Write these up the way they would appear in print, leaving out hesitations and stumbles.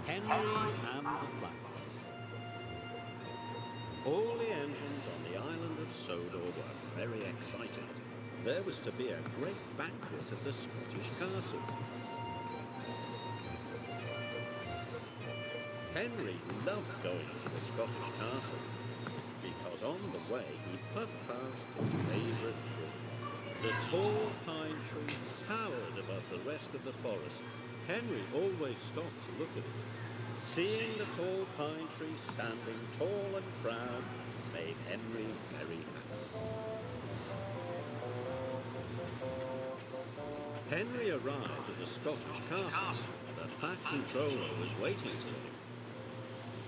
Henry and the Flagpole. All the engines on the island of Sodor were very excited. There was to be a great banquet at the Scottish castle. Henry loved going to the Scottish castle because on the way he puffed past his favourite tree. The tall pine tree towered above the rest of the forest. Henry always stopped to look at it. Seeing the tall pine tree standing tall and proud made Henry very happy. Henry arrived at the Scottish castle and the fat controller was waiting for him.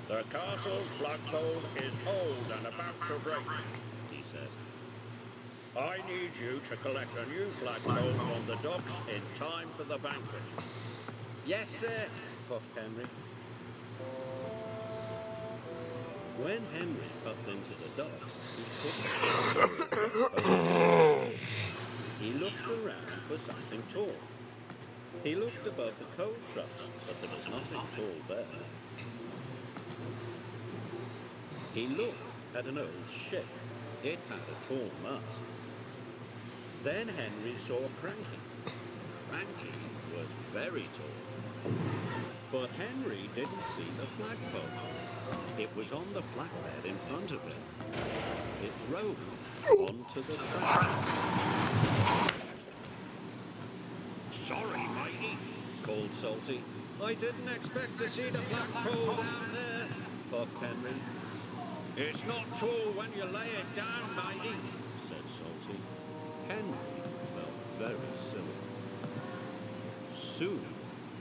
"The castle's flagpole is old and about to break," he said. "I need you to collect a new flagpole from the docks in time for the banquet." "Yes, sir," puffed Henry. When Henry puffed into the docks, he couldn't see it. He looked around for something tall. He looked above the coal trucks, but there was nothing tall there. He looked at an old ship. It had a tall mast. Then Henry saw Cranky. Cranky was very tall. But Henry didn't see the flagpole. It was on the flatbed in front of him. It rolled onto the track. "Sorry, matey," called Salty. "I didn't expect to see the flagpole down there," puffed Henry. "It's not tall when you lay it down, matey," said Salty. Henry felt very silly. Soon,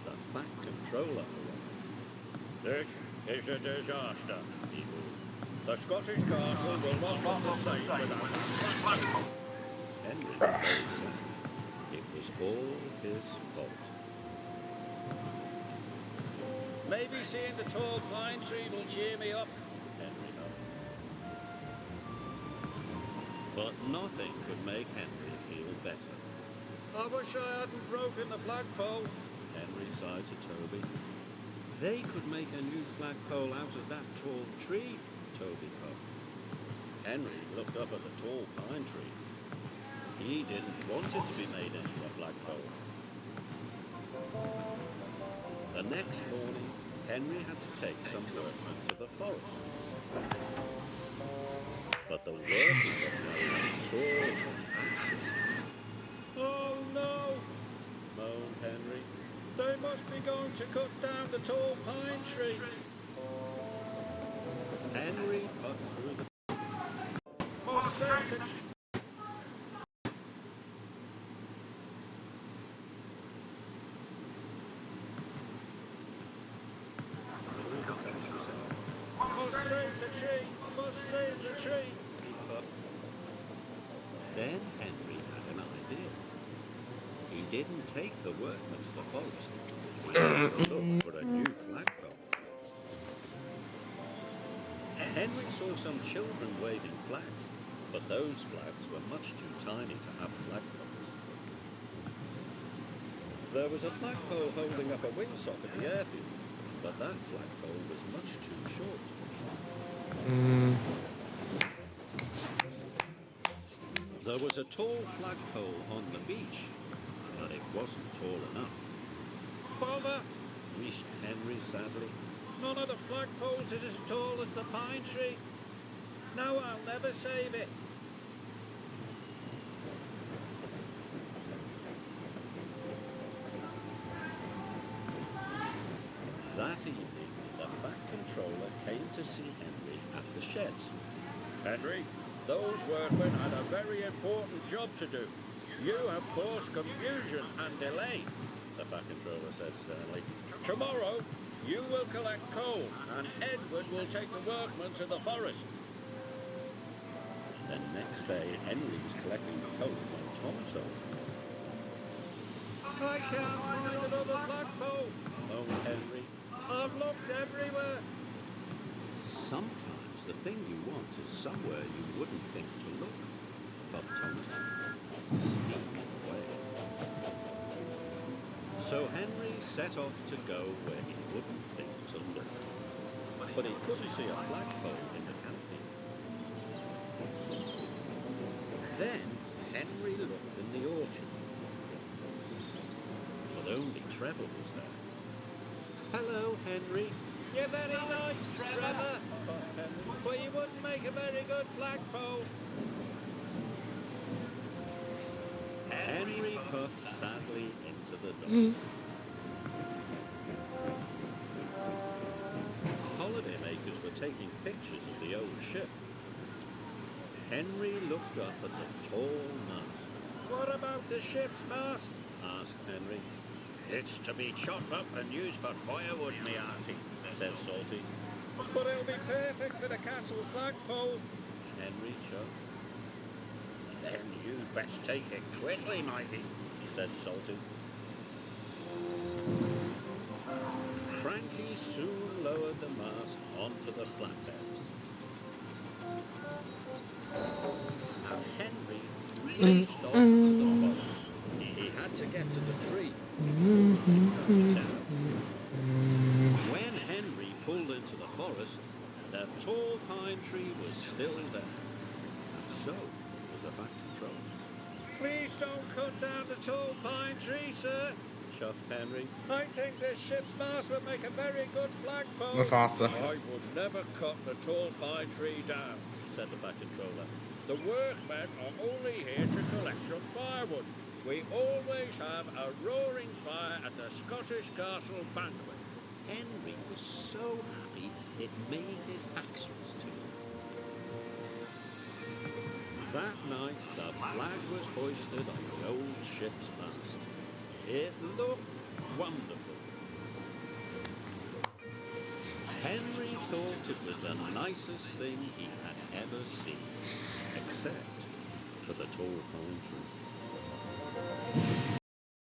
the fat controller arrived. "This is a disaster," he moved. "The Scottish castle will not look the same without its flagpole." Henry was very sad. It was all his fault. "Maybe seeing the tall pine tree will cheer me up," Henry huffed. But nothing could make Henry feel better. "I wish I hadn't broken the flagpole," Henry sighed to Toby. "They could make a new flagpole out of that tall tree," Toby puffed. Henry looked up at the tall pine tree. He didn't want it to be made into a flagpole. The next morning, Henry had to take some workmen to the forest. But the workmen were carrying saws and axes. "Oh no," moaned Henry. "They must be going to cut down the tall pine tree." Henry puffed through the... "Must save the tree." Through the countryside. "Must save the tree! Must save the tree!" he puffed. Then Henry had an idea. He didn't take the workmen to the forest. He had to look for a new flagpole. Henry saw some children waving flags, but those flags were much too tiny to have flagpoles. There was a flagpole holding up a windsock at the airfield, but that flagpole was much too short. There was a tall flagpole on the beach, but it wasn't tall enough. "Bother!" wheezed Henry sadly. "None of the flagpoles is as tall as the pine tree. Now I'll never save it." That evening, the fat controller came to see Henry at the sheds. "Henry, those workmen had a very important job to do. You have caused confusion and delay," the fat controller said sternly. "Tomorrow, you will collect coal, and Edward will take the workmen to the forest." The next day, Henry was collecting the coal when Tom told him. "I can't find another flagpole," moaned Henry. "I've looked everywhere." "Sometimes the thing you want is somewhere you wouldn't think to look," puffed Thomas, sneaking away. So Henry set off to go where he wouldn't think. to look, but he couldn't see a flagpole in the canfield. Then Henry looked in the orchard, but only Trevor was there. "Hello, Henry." "You're very nice, Trevor," puffed Henry, "but you wouldn't make a very good flagpole." Henry puffed sadly into the docks. Holidaymakers were taking pictures of the old ship. Henry looked up at the tall mast. "What about the ship's mast?" asked Henry. "It's to be chopped up and used for firewood, me auntie," said Salty. "But it'll be perfect for the castle flagpole," Henry chuffed. "Then you'd best take it quickly, matey," said Salty. Cranky soon lowered the mast onto the flatbed. And Henry raced off to the forest. He had to get to the tree before they cut it down. When Henry pulled into the forest, the tall pine tree was still there. And so was the Fat Controller. "Please don't cut down the tall pine tree, sir," chuffed Henry. "I think this ship's mast would make a very good flagpole." Mufasa. "I would never cut the tall pine tree down," said the Fat Controller. "The workmen are only here to collect some firewood. We always have a roaring fire at the Scottish Castle banquet." Henry was so happy it made his axles tingle. That night the flag was hoisted on the old ship's mast. It looked wonderful. Henry thought it was the nicest thing he had ever seen, except for the tall pine tree.